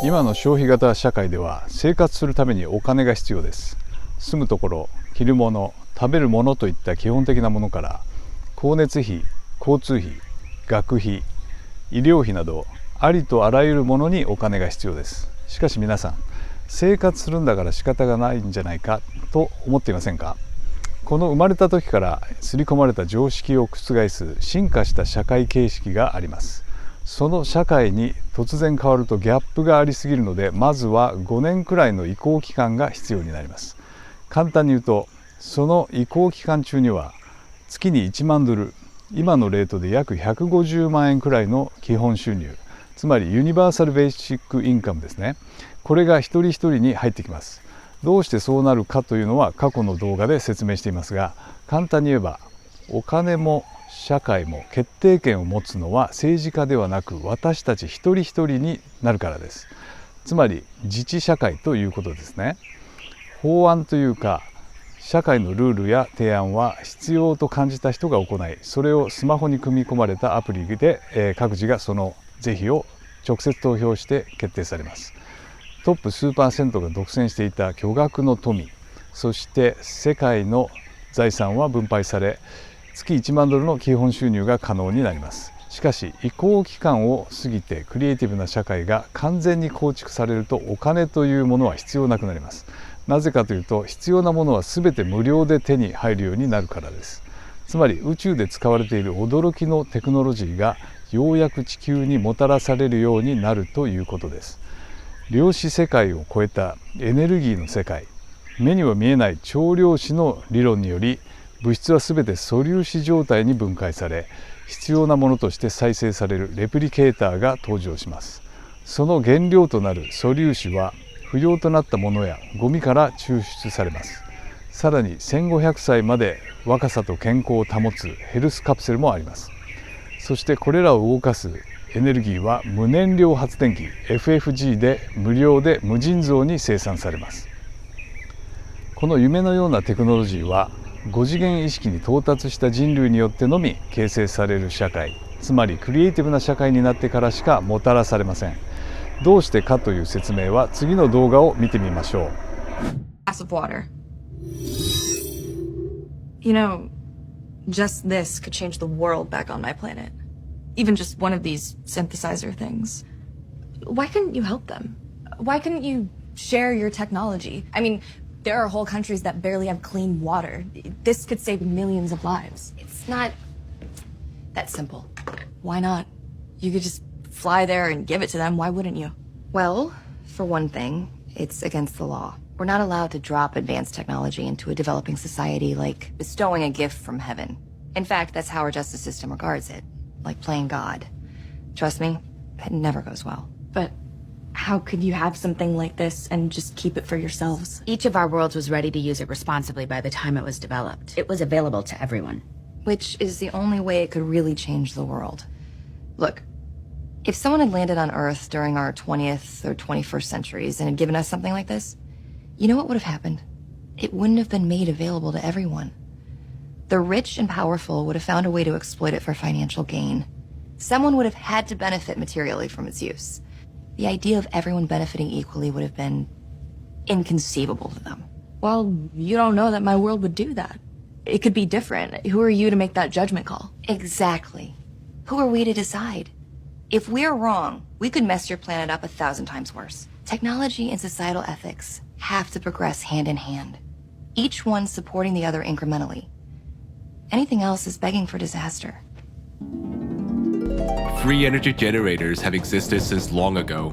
今の消費型社会では生活するためにお金が必要です。住むところ、着るもの、食べるものといった基本的なものから光熱費、交通費、学費、医療費などありとあらゆるものにお金が必要です。しかし皆さん、生活するんだから仕方がないんじゃないかと思っていませんか？この生まれた時から刷り込まれた常識を覆す進化した社会形式があります。その社会に突然変わるとギャップがありすぎるので、まずは5年くらいの移行期間が必要になります。簡単に言うと、その移行期間中には月に1万ドル、今のレートで約150万円くらいの基本収入、つまりユニバーサルベーシックインカムですね。これが一人一人に入ってきます。どうしてそうなるかというのは過去の動画で説明していますが、簡単に言えばお金も社会も決定権を持つのは政治家ではなく私たち一人一人になるからです。つまり自治社会ということですね。法案というか社会のルールや提案は必要と感じた人が行い、それをスマホに組み込まれたアプリで各自がその是非を直接投票して決定されます。トップ数%が独占していた巨額の富、そして世界の財産は分配され、月1万ドルの基本収入が可能になります。しかし移行期間を過ぎてクリエイティブな社会が完全に構築されると、お金というものは必要なくなります。なぜかというと、必要なものは全て無料で手に入るようになるからです。つまり宇宙で使われている驚きのテクノロジーがようやく地球にもたらされるようになるということです。量子世界を超えたエネルギーの世界、目には見えない超量子の理論により、物質はすべて素粒子状態に分解され、必要なものとして再生されるレプリケーターが登場します。その原料となる素粒子は不要となったものやゴミから抽出されます。さらに1500歳まで若さと健康を保つヘルスカプセルもあります。そしてこれらを動かすエネルギーは無燃料発電機 FFG で無料で無尽蔵に生産されます。この夢のようなテクノロジーは5次元意識に到達した人類によってのみ形成される社会、つまりクリエイティブな社会になってからしかもたらされません。どうしてかという説明は次の動画を見てみましょう。 Glass of water. You know, just this could change the world back on my planet. Even just one of these synthesizer things. Why couldn't you help them? Why couldn't you share your technology? I mean, there are whole countries that barely have clean water. This could save millions of lives. It's not that simple. Why not? You could just fly there and give it to them. Why wouldn't you? Well, for one thing, it's against the law. We're not allowed to drop advanced technology into a developing society like bestowing a gift from heaven. In fact, that's how our justice system regards it. Like playing God. Trust me, it never goes well. But how could you have something like this and just keep it for yourselves? Each of our worlds was ready to use it responsibly by the time it was developed. It was available to everyone. Which is the only way it could really change the world. Look, if someone had landed on Earth during our 20th or 21st centuries and had given us something like this, you know what would have happened? It wouldn't have been made available to everyone. The rich and powerful would have found a way to exploit it for financial gain. Someone would have had to benefit materially from its use. The idea of everyone benefiting equally would have been inconceivable to them. Well, you don't know that my world would do that. It could be different. Who are you to make that judgment call? Exactly. Who are we to decide? If we're wrong, we could mess your planet up 1,000 times worse. Technology and societal ethics have to progress hand in hand, each one supporting the other incrementally. Anything else is begging for disaster. Free energy generators have existed since long ago,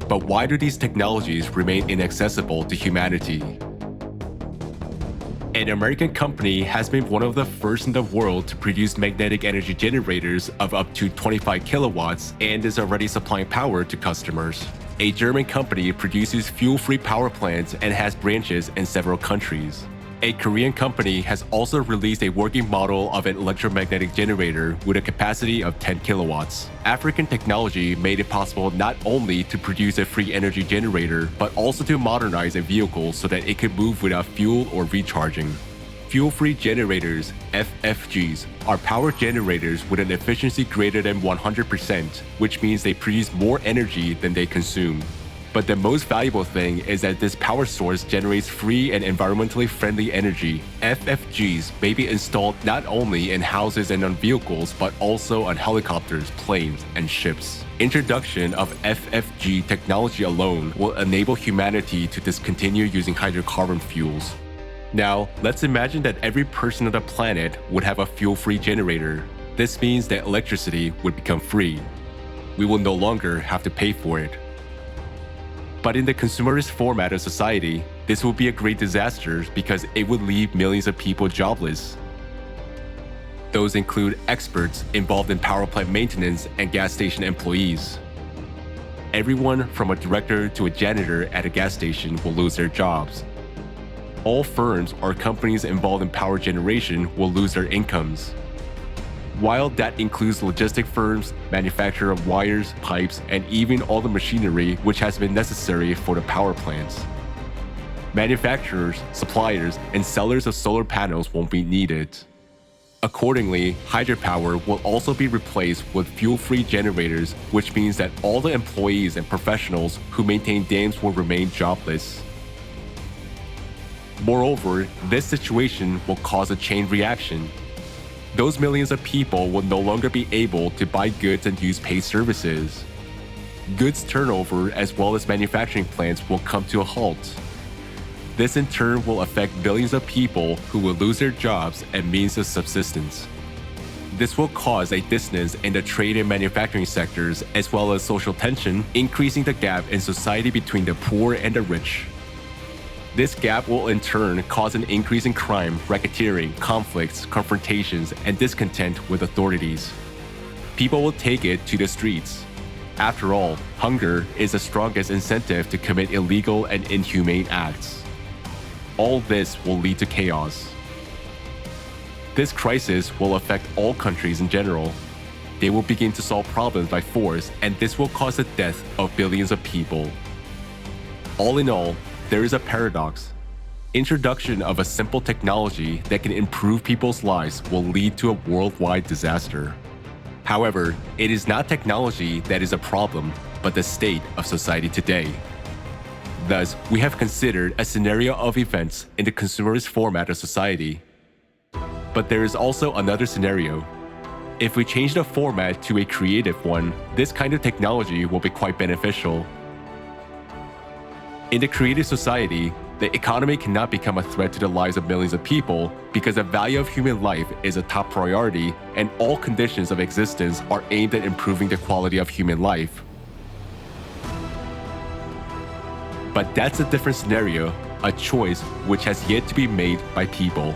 but why do these technologies remain inaccessible to humanity? An American company has been one of the first in the world to produce magnetic energy generators of up to 25 kilowatts and is already supplying power to customers. A German company produces fuel-free power plants and has branches in several countries. A Korean company has also released a working model of an electromagnetic generator with a capacity of 10 kilowatts. African technology made it possible not only to produce a free energy generator, but also to modernize a vehicle so that it could move without fuel or recharging. Fuel-free generators, FFGs, are power generators with an efficiency greater than 100%, which means they produce more energy than they consume. But the most valuable thing is that this power source generates free and environmentally friendly energy. FFGs may be installed not only in houses and on vehicles, but also on helicopters, planes, and ships. Introduction of FFG technology alone will enable humanity to discontinue using hydrocarbon fuels. Now, let's imagine that every person on the planet would have a fuel-free generator. This means that electricity would become free. We will no longer have to pay for it. But in the consumerist format of society, this will be a great disaster because it would leave millions of people jobless. Those include experts involved in power plant maintenance and gas station employees. Everyone from a director to a janitor at a gas station will lose their jobs. All firms or companies involved in power generation will lose their incomes. While that includes logistic firms, manufacturer of wires, pipes, and even all the machinery which has been necessary for the power plants. Manufacturers, suppliers, and sellers of solar panels won't be needed. Accordingly, hydropower will also be replaced with fuel-free generators, which means that all the employees and professionals who maintain dams will remain jobless. Moreover, this situation will cause a chain reaction. Those millions of people will no longer be able to buy goods and use paid services. Goods turnover as well as manufacturing plants will come to a halt. This in turn will affect billions of people who will lose their jobs and means of subsistence. This will cause a dissonance in the trade and manufacturing sectors as well as social tension, increasing the gap in society between the poor and the rich. This gap will in turn cause an increase in crime, racketeering, conflicts, confrontations, and discontent with authorities. People will take it to the streets. After all, hunger is the strongest incentive to commit illegal and inhumane acts. All this will lead to chaos. This crisis will affect all countries in general. They will begin to solve problems by force, and this will cause the death of billions of people. All in all, there is a paradox. Introduction of a simple technology that can improve people's lives will lead to a worldwide disaster. However, it is not technology that is a problem, but the state of society today. Thus, we have considered a scenario of events in the consumerist format of society. But there is also another scenario. If we change the format to a creative one, this kind of technology will be quite beneficial. In the creative society, the economy cannot become a threat to the lives of millions of people because the value of human life is a top priority and all conditions of existence are aimed at improving the quality of human life. But that's a different scenario, a choice which has yet to be made by people.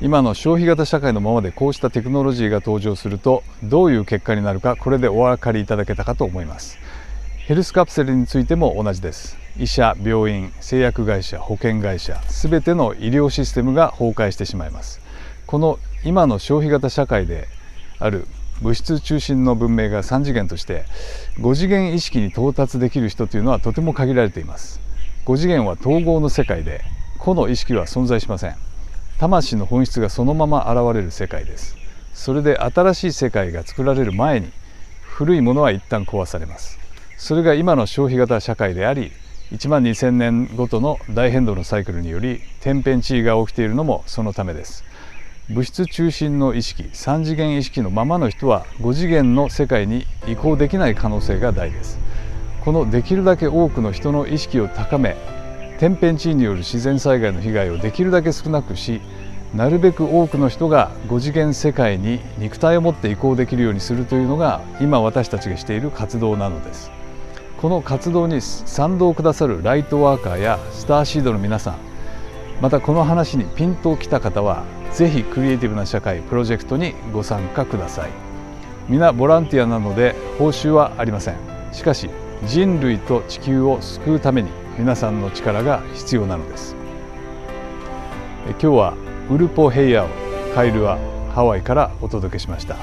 今の消費型社会のままでこうしたテクノロジーが登場するとどういう結果になるか、これでお分かりいただけたかと思います。ヘルスカプセルについても同じです。医者、病院、製薬会社、保険会社、すべての医療システムが崩壊してしまいます。この今の消費型社会である物質中心の文明が3次元として5次元意識に到達できる人というのはとても限られています。5次元は統合の世界で個の意識は存在しません。魂の本質がそのまま現れる世界です。それで新しい世界が作られる前に古いものは一旦壊されます。それが今の消費型社会であり、1万2000年ごとの大変動のサイクルにより天変地異が起きているのもそのためです。物質中心の意識、3次元意識のままの人は5次元の世界に移行できない可能性が大です。このできるだけ多くの人の意識を高め、天変地異による自然災害の被害をできるだけ少なくし、なるべく多くの人が5次元世界に肉体を持って移行できるようにするというのが今私たちがしている活動なのです。この活動に賛同くださるライトワーカーやスターシードの皆さん、またこの話にピンときた方はぜひクリエイティブな社会プロジェクトにご参加ください。皆ボランティアなので報酬はありません。しかし人類と地球を救うために皆さんの力が必要なのです。今日はウルポヘイヤオカイルアハワイからお届けしました。